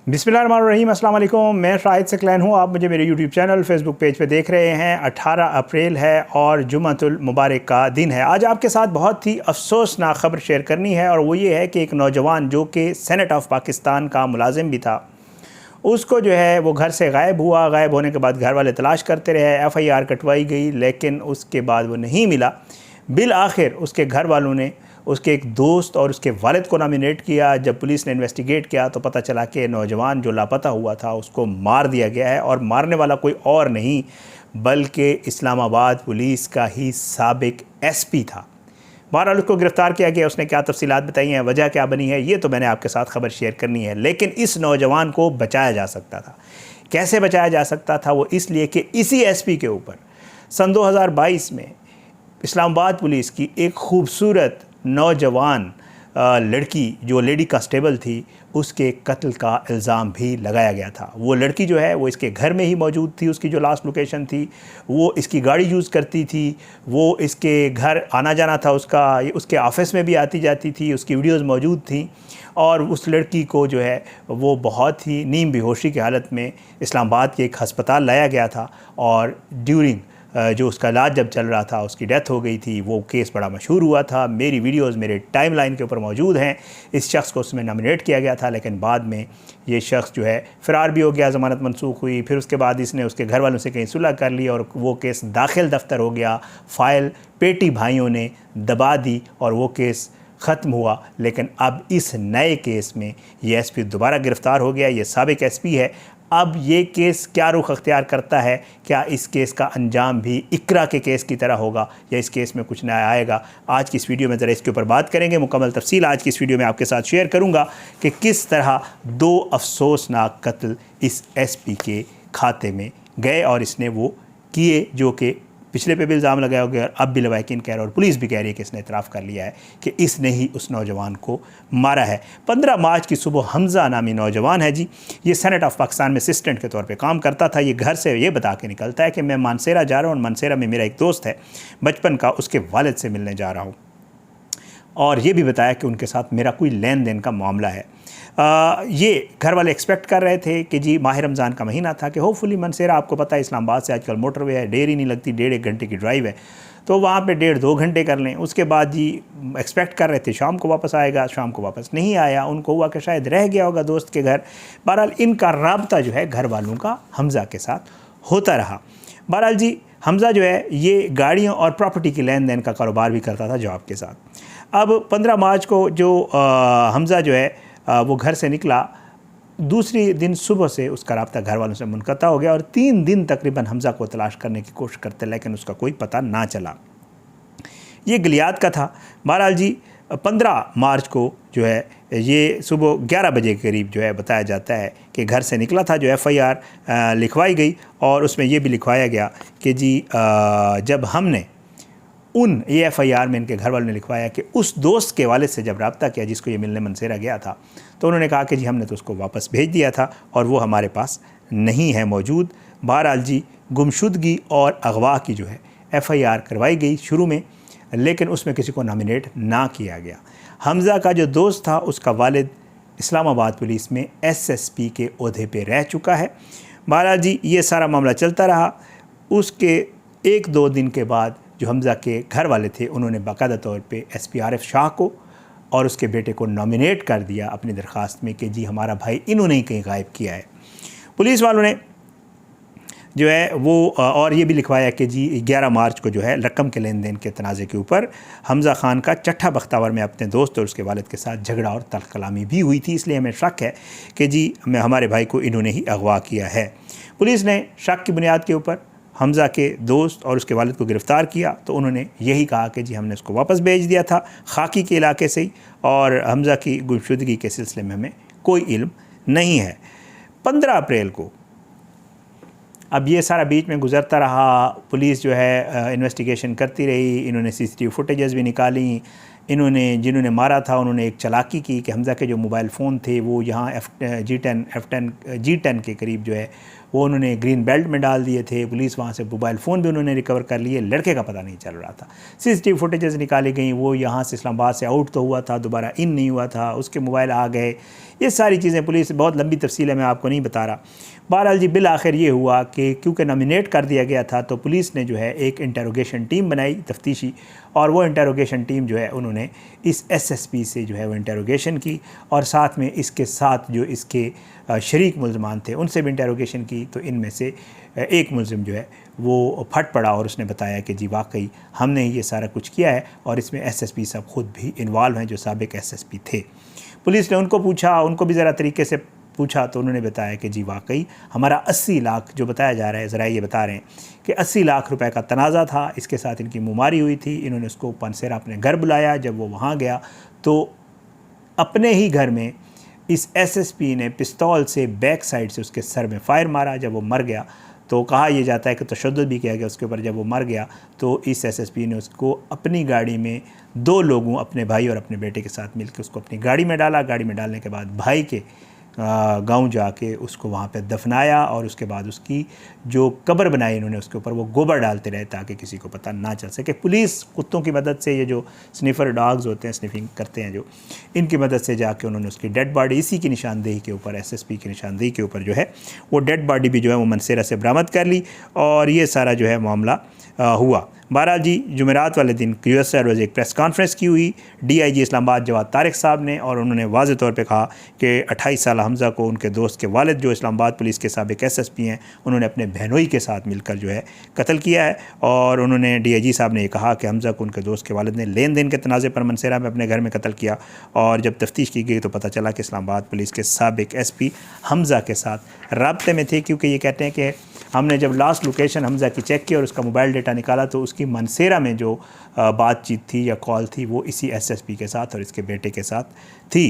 बिस्मिल्लाहिर्रहमानिर्रहीम, अस्सलाम वालेकुम। मैं शाहिद सकलैन हूँ। आप मुझे मेरे यूट्यूब चैनल फेसबुक पेज पे देख रहे हैं। 18 अप्रैल है और जुम्मतुल मुबारक का दिन है। आज आपके साथ बहुत ही अफसोसनाक ख़बर शेयर करनी है और वो ये है कि एक नौजवान जो कि सेनेट ऑफ पाकिस्तान का मुलाजिम भी था, उसको जो है वो घर से गायब हुआ। गायब होने के बाद घर वाले तलाश करते रहे, FIR कटवाई गई, लेकिन उसके बाद वो नहीं मिला। बिल आखिर उसके घर वालों ने उसके एक दोस्त और उसके वालिद को नॉमिनेट किया। जब पुलिस ने इन्वेस्टिगेट किया तो पता चला कि नौजवान जो लापता हुआ था उसको मार दिया गया है, और मारने वाला कोई और नहीं बल्कि इस्लामाबाद पुलिस का ही साबिक SP था। बहरहाल उसको गिरफ़्तार किया गया। उसने क्या तफसीलात बताई हैं, वजह क्या बनी है, ये तो मैंने आपके साथ ख़बर शेयर करनी है। लेकिन इस नौजवान को बचाया जा सकता था। कैसे बचाया जा सकता था? वो इसलिए कि इसी SP के ऊपर सन 2022 में इस्लामाबाद पुलिस की एक खूबसूरत नौजवान लड़की जो लेडी कांस्टेबल थी, उसके कत्ल का इल्ज़ाम भी लगाया गया था। वो लड़की जो है वो इसके घर में ही मौजूद थी। उसकी जो लास्ट लोकेशन थी, वो इसकी गाड़ी यूज़ करती थी, वो इसके घर आना जाना था उसका, उसके ऑफिस में भी आती जाती थी, उसकी वीडियोस मौजूद थी। और उस लड़की को जो है वो बहुत ही नीम बेहोशी की हालत में इस्लामाबाद के एक हस्पताल लाया गया था, और ड्यूरिंग जो उसका इलाज जब चल रहा था उसकी डेथ हो गई थी। वो केस बड़ा मशहूर हुआ था। मेरी वीडियोस मेरे टाइमलाइन के ऊपर मौजूद हैं। इस शख्स को उसमें नॉमिनेट किया गया था, लेकिन बाद में ये शख्स जो है फ़रार भी हो गया, ज़मानत मनसूख हुई। फिर उसके बाद इसने उसके घर वालों से कहीं सुलह कर ली और वो केस दाखिल दफ्तर हो गया। फ़ाइल पेटी भाइयों ने दबा दी और वो केस ख़त्म हुआ। लेकिन अब इस नए केस में ये SP दोबारा गिरफ़्तार हो गया। ये साबिक SP है। अब ये केस क्या रुख अख्तियार करता है? क्या इस केस का अंजाम भी इकरा के केस की तरह होगा या इस केस में कुछ नया आएगा? आज की इस वीडियो में ज़रा इसके ऊपर बात करेंगे। मुकम्मल तफसील आज की इस वीडियो में आपके साथ शेयर करूंगा कि किस तरह दो अफसोसनाक कत्ल इस SP के खाते में गए और इसने वो किए जो कि पिछले पे भी इल्ज़ाम लगाया हो गया और अब भी लवाकिन कह रहा है और पुलिस भी कह रही है कि इसने इतराफ़ कर लिया है कि इसने ही उस नौजवान को मारा है। 15 मार्च की सुबह हमज़ा नामी नौजवान है जी। ये सेनेट ऑफ पाकिस्तान में असिस्टेंट के तौर पे काम करता था। ये घर से ये बता के निकलता है कि मैं मानसेरा जा रहा हूँ और मानसेरा में मेरा एक दोस्त है बचपन का, उसके वालिद से मिलने जा रहा हूँ, और ये भी बताया कि उनके साथ मेरा कोई लेन देन का मामला है। ये घर वाले एक्सपेक्ट कर रहे थे कि जी माह रमज़ान का महीना था कि होपफुली मानसेरा, आपको पता है इस्लामाबाद से आजकल मोटरवे है, देर ही नहीं लगती, 1.5 घंटे की ड्राइव है, तो वहाँ पे 1.5-2 घंटे कर लें। उसके बाद जी एक्सपेक्ट कर रहे थे शाम को वापस आएगा, शाम को वापस नहीं आया। उनको हुआ कि शायद रह गया होगा दोस्त के घर। बहरहाल इनका राब्ता जो है घर वालों का हमज़ा के साथ होता रहा। बहरहाल जी हमज़ा जो है ये गाड़ियों और प्रॉपर्टी की लेन देन का कारोबार भी करता था जॉब के साथ। अब 15 मार्च को जो हमज़ा जो है वो घर से निकला, दूसरी दिन सुबह से उसका राब्ता घर वालों से मुनक़ता हो गया और 3 दिन तकरीबन हमज़ा को तलाश करने की कोशिश करते, लेकिन उसका कोई पता ना चला। ये गलियात का था। बहरहाल जी 15 मार्च को जो है ये सुबह 11 बजे के करीब जो है बताया जाता है कि घर से निकला था। जो FIR लिखवाई गई और उसमें ये भी लिखवाया गया कि जी जब हमने ये FIR में इनके घर वालों ने लिखवाया कि उस दोस्त के वालिद से जब रब्ता किया जिसको ये मिलने मानसेरा गया था, तो उन्होंने कहा कि जी हमने तो उसको वापस भेज दिया था और वो हमारे पास नहीं है मौजूद। बहरहाल जी गुमशुदगी और अगवा की जो है FIR करवाई गई शुरू में, लेकिन उसमें किसी को नॉमिनेट ना किया गया। हमज़ा का जो दोस्त था उसका वालिद इस्लामाबाद पुलिस में SSP के ओहदे पे रह चुका है। बहरहाल जी ये सारा मामला चलता रहा। उसके 1-2 दिन के बाद जो हमज़ा के घर वाले थे उन्होंने बाकायदा तौर पे SP आरिफ शाह को और उसके बेटे को नॉमिनेट कर दिया अपनी दरख्वास्त में कि जी हमारा भाई इन्होंने ही कहीं गायब किया है। पुलिस वालों ने जो है वो और ये भी लिखवाया कि जी 11 मार्च को जो है रकम के लेन देन के तनाज़े के ऊपर हमज़ा ख़ान का चट्ठा बख्तावर में अपने दोस्त और उसके वालिद के साथ झगड़ा और तल्ख़ कलामी भी हुई थी, इसलिए हमें शक है कि जी हमारे भाई को इन्होंने ही अगवा किया है। पुलिस ने शक की बुनियाद के ऊपर हमज़ा के दोस्त और उसके वालिद को गिरफ़्तार किया, तो उन्होंने यही कहा कि जी हमने उसको वापस भेज दिया था खाकी के इलाके से ही, और हमज़ा की गुमशुदगी के सिलसिले में हमें कोई इल्म नहीं है। 15 अप्रैल को अब ये सारा बीच में गुज़रता रहा। पुलिस जो है इन्वेस्टिगेशन करती रही, इन्होंने CCTV फुटेजेस भी निकाली, जिन्होंने मारा था उन्होंने एक चालाकी की कि हमज़ा के जो मोबाइल फ़ोन थे वो यहाँ G10 के करीब जो है वो उन्होंने ग्रीन बेल्ट में डाल दिए थे। पुलिस वहाँ से मोबाइल फ़ोन भी उन्होंने रिकवर कर लिए, लड़के का पता नहीं चल रहा था। CCTV फुटेजेस निकाली गई, वो यहाँ से इस्लामाबाद से आउट तो हुआ था, दोबारा इन नहीं हुआ था, उसके मोबाइल आ गए। ये सारी चीज़ें पुलिस, बहुत लंबी तफसील है, मैं आपको नहीं बता रहा। बहरहाल जी बिल आखिर ये हुआ कि क्योंकि नॉमिनेट कर दिया गया था तो पुलिस ने जो है एक इंटरोगेशन टीम बनाई तफ्तीशी, और वो इंटरोगेशन टीम जो है उन्होंने इस SSP से जो है वो इंटरोगेशन की, और साथ में इसके साथ जो इसके शरीक मुल्ज़मान थे उनसे भी इंटरोगेशन की। तो इनमें से एक मुल्ज़िम जो है वो फट पड़ा और उसने बताया कि जी वाकई हमने ये सारा कुछ किया है, और इसमें SSP साहब ख़ुद भी इन्वॉल्व हैं जो साबिक SSP थे। पुलिस ने उनको पूछा, उनको भी ज़रा तरीके से पूछा, तो उन्होंने बताया कि जी वाकई हमारा 80 लाख जो बताया जा रहा है, ज़रा ये बता रहे हैं कि 80 लाख रुपए का तनाज़ा था, इसके साथ इनकी मुमारी हुई थी। इन्होंने उसको पनसेरा अपने घर बुलाया। जब वो वहाँ गया तो अपने ही घर में इस SSP ने पिस्तौल से बैक साइड से उसके सर में फ़ायर मारा। जब वो मर गया तो कहा यह जाता है कि तशद्दुद भी किया गया उसके ऊपर। जब वो मर गया तो इस SSP ने उसको अपनी गाड़ी में 2 लोगों, अपने भाई और अपने बेटे के साथ मिलकर उसको अपनी गाड़ी में डाला। गाड़ी में डालने के बाद भाई के गांव जाके उसको वहाँ पे दफनाया, और उसके बाद उसकी जो कब्र बनाई इन्होंने उसके ऊपर वो गोबर डालते रहे ताकि किसी को पता ना चल सके। पुलिस कुत्तों की मदद से, ये जो स्निफर डॉग्स होते हैं, स्निफिंग करते हैं जो, इनकी मदद से जाके उन्होंने उसकी डेड बॉडी इसी की निशानदेही के ऊपर, SSP की निशानदेही के ऊपर जो है वो डेड बॉडी भी जो है वो मनसेरा से बरामद कर ली, और ये सारा जो है मामला हुआ। बहरहाल जी जुमेरात वाले दिन यूएस एयरवेज़ एक प्रेस कॉन्फ्रेंस की हुई DIG इस्लामाबाद जवाद तारिक साहब ने, और उन्होंने वाज़ेह तौर पे कहा कि 28 साल हमज़ा को उनके दोस्त के वालिद जो इस्लामाबाद पुलिस के साबिक SSP हैं उन्होंने अपने बहनोई के साथ मिलकर जो है कत्ल किया है। और उन्होंने DIG साहब ने ये कहा कि हमज़ा को उनके दोस्त के वालिद ने लेन देन के तनाज़े पर मनसेरा में अपने घर में कत्ल किया, और जब तफ्तीश की गई तो पता चला कि इस्लामाबाद पुलिस के साबिक SP हमज़ा के साथ राब्ते में थे, क्योंकि ये कहते हैं कि हमने जब लास्ट लोकेशन हमज़ा की चेक की और उसका मोबाइल डेटा निकाला तो उसकी मनसेरा में जो बातचीत थी या कॉल थी वो इसी SSP के साथ और इसके बेटे के साथ थी।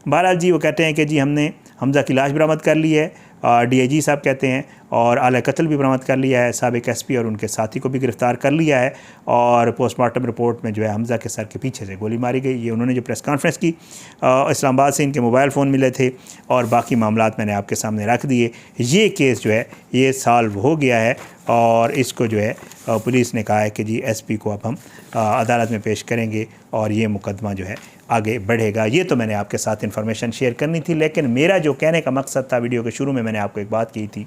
बहरहाल जी वो कहते हैं कि जी हमने हमज़ा की लाश बरामद कर ली है, DIG साहब कहते हैं, और आला कत्ल भी बरामद कर लिया है, साबिक SP और उनके साथी को भी गिरफ़्तार कर लिया है, और पोस्टमार्टम रिपोर्ट में जो है हमज़ा के सर के पीछे से गोली मारी गई। ये उन्होंने जो प्रेस कॉन्फ्रेंस की, इस्लामाबाद से इनके मोबाइल फ़ोन मिले थे, और बाकी मामलात मैंने आपके सामने रख दिए। ये केस जो है ये सॉल्व हो गया है, और इसको जो है पुलिस ने कहा है कि जी SP को अब हम अदालत में पेश करेंगे और ये मुकदमा जो है आगे बढ़ेगा। ये तो मैंने आपके साथ इन्फॉर्मेशन शेयर करनी थी, लेकिन मेरा जो कहने का मकसद था, वीडियो के शुरू में मैंने आपको एक बात की थी,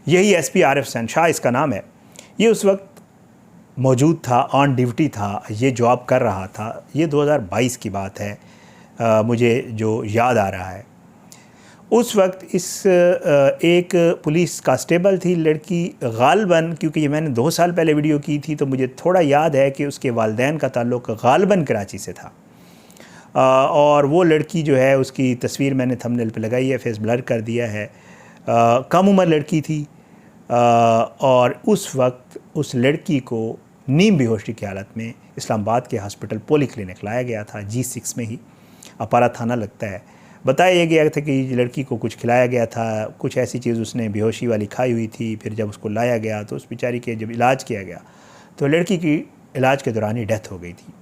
यही SP आरिफ शाह इसका नाम है, ये उस वक्त मौजूद था, ऑन ड्यूटी था, ये जॉब कर रहा था। ये 2022 की बात है, मुझे जो याद आ रहा है। उस वक्त इस एक पुलिस कांस्टेबल थी लड़की, गालबन, क्योंकि ये मैंने 2 साल पहले वीडियो की थी तो मुझे थोड़ा याद है कि उसके वालिदैन का ताल्लुक़ गालबन कराची से था, और वो लड़की जो है उसकी तस्वीर मैंने थंबनेल पे लगाई है, फेस ब्लर कर दिया है। कम उम्र लड़की थी, और उस वक्त उस लड़की को नीम बेहोशी की हालत में इस्लामाबाद के हॉस्पिटल पोली क्लिनिक लाया गया था, G6 में ही, अपारा थाना लगता है। बताया गया था कि लड़की को कुछ खिलाया गया था, कुछ ऐसी चीज़ उसने बेहोशी वाली खाई हुई थी। फिर जब उसको लाया गया तो उस बेचारी के जब इलाज किया गया तो लड़की की इलाज के दौरान ही डेथ हो गई थी।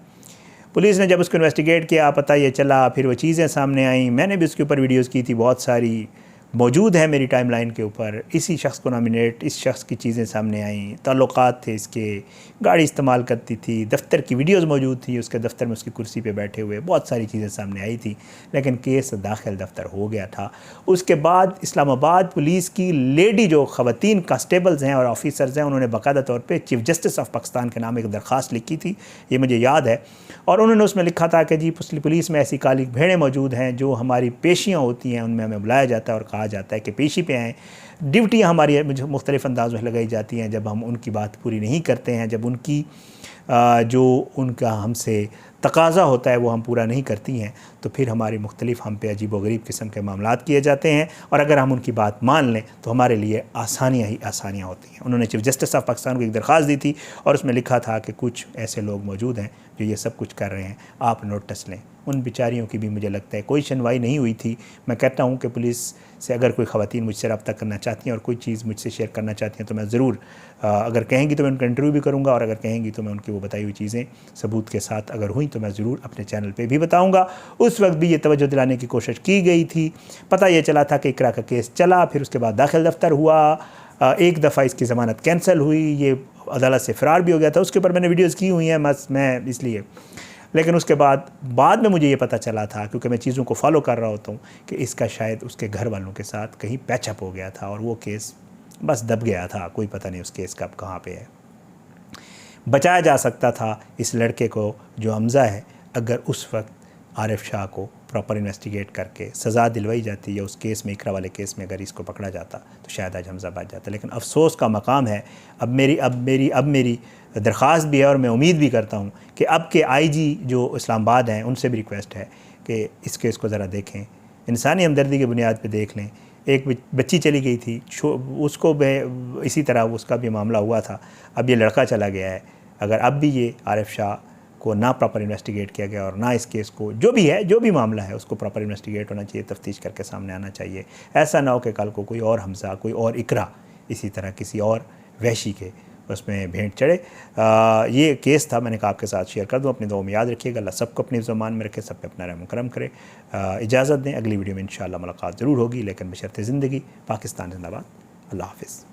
पुलिस ने जब उसको इन्वेस्टिगेट किया, पता ये चला, फिर वो चीज़ें सामने आईं। मैंने भी उसके ऊपर वीडियोज़ की थी, बहुत सारी मौजूद है मेरी टाइमलाइन के ऊपर। इसी शख्स को नॉमिनेट, इस शख्स की चीज़ें सामने आईं, ताल्लुकात थे इसके, गाड़ी इस्तेमाल करती थी, दफ्तर की वीडियोस मौजूद थी, उसके दफ्तर में उसकी कुर्सी पे बैठे हुए, बहुत सारी चीज़ें सामने आई थी। लेकिन केस दाखिल दफ्तर हो गया था। उसके बाद इस्लामाबाद पुलिस की लेडी जो ख़वातीन कांस्टेबल्स हैं और ऑफिसर्स हैं, उन्होंने बाकायदा तौर पर चीफ जस्टिस ऑफ पाकिस्तान के नाम एक दरख्वास्त लिखी थी, ये मुझे याद है। और उन्होंने उसमें लिखा था कि जी पुलिस में ऐसी काली भेड़ें मौजूद हैं जो हमारी पेशियाँ होती हैं, उनमें हमें बुलाया जाता है और कहा जाता है कि पेशी पे आएँ। ड्यूटियाँ हमारी मुख्तलिफ़ अंदाज़ में लगाई जाती हैं, जब हम उनकी बात पूरी नहीं करते हैं, जब उनकी जो उनका हमसे तकाज़ा होता है वो हम पूरा नहीं करती हैं, तो फिर हमारे मुख्तलिफ़ हम पे अजीब व गरीब किस्म के मामलात किए जाते हैं, और अगर हम उनकी बात मान लें तो हमारे लिए आसानियाँ ही आसानियाँ होती हैं। उन्होंने चीफ जस्टिस ऑफ पाकिस्तान को एक दरख्वास्त दी थी और उसमें लिखा था कि कुछ ऐसे लोग मौजूद हैं जो ये सब कुछ कर रहे हैं, आप नोटिस लें। उन बेचारियों की भी मुझे लगता है कोई सुनवाई नहीं हुई थी। मैं कहता हूँ कि पुलिस से अगर कोई ख़वातीन मुझसे रब्ता करना चाहती हैं और कोई चीज़ मुझसे शेयर करना चाहती हैं तो मैं ज़रूर, अगर कहेंगी तो मैं उनका इंटरव्यू भी करूँगा, और अगर कहेंगी तो मैं उनकी वो बताई हुई चीज़ें सबूत के साथ अगर हुई तो मैं ज़रूर अपने चैनल पर भी बताऊँगा। उस वक्त भी ये तवज्जो दिलाने की कोशिश की गई थी। पता ये चला था कि इकरा का केस चला, फिर उसके बाद दाखिल दफ्तर हुआ, एक दफ़ा इसकी ज़मानत कैंसिल हुई, ये अदालत से फ़रार भी हो गया था। उसके ऊपर मैंने वीडियोज़ की हुई हैं, मैं इसलिए, लेकिन उसके बाद में मुझे ये पता चला था, क्योंकि मैं चीज़ों को फॉलो कर रहा होता हूँ, कि इसका शायद उसके घर वालों के साथ कहीं पैचअप हो गया था और वो केस बस दब गया था। कोई पता नहीं उस केस का अब कहाँ पे है। बचाया जा सकता था इस लड़के को जो हमज़ा है, अगर उस वक्त आरिफ शाह को प्रॉपर इन्वेस्टिगेट करके सज़ा दिलवाई जाती, या उस केस में, इकरा वाले केस में अगर इसको पकड़ा जाता तो शायद आज हमज़ा बच जाता। लेकिन अफसोस का मकाम है। अब मेरी दरख्वास्त भी है और मैं उम्मीद भी करता हूँ कि अब के आईजी जो इस्लामाबाद हैं उनसे भी रिक्वेस्ट है कि इस केस को ज़रा देखें, इंसानी हमदर्दी की बुनियाद पर देख लें। एक बच्ची चली गई थी, उसको इसी तरह उसका भी मामला हुआ था। अब ये लड़का चला गया है। अगर अब भी ये आरिफ शाह को ना प्रॉपर इन्वेस्टिगेट किया गया और ना इस केस को, जो भी मामला है उसको प्रॉपर इन्वेस्टिगेट होना चाहिए, तफ्तीश करके सामने आना चाहिए। ऐसा ना हो कि कल को कोई और हमज़ा, कोई और इकरा इसी तरह किसी और वहशी के उसमें भेंट चढ़े। ये केस था, मैंने कहा आपके साथ शेयर कर दूँ। अपनी दुआ में याद रखिएगा। अल्लाह सबको अपनी ज़ुबान में रखे, सब पे अपना रहम करम करे। इजाज़त दें, अगली वीडियो में इंशाअल्लाह मुलाकात ज़रूर होगी, लेकिन बशर्ते ज़िंदगी। पाकिस्तान जिंदाबाद। अल्लाह हाफ़िज़।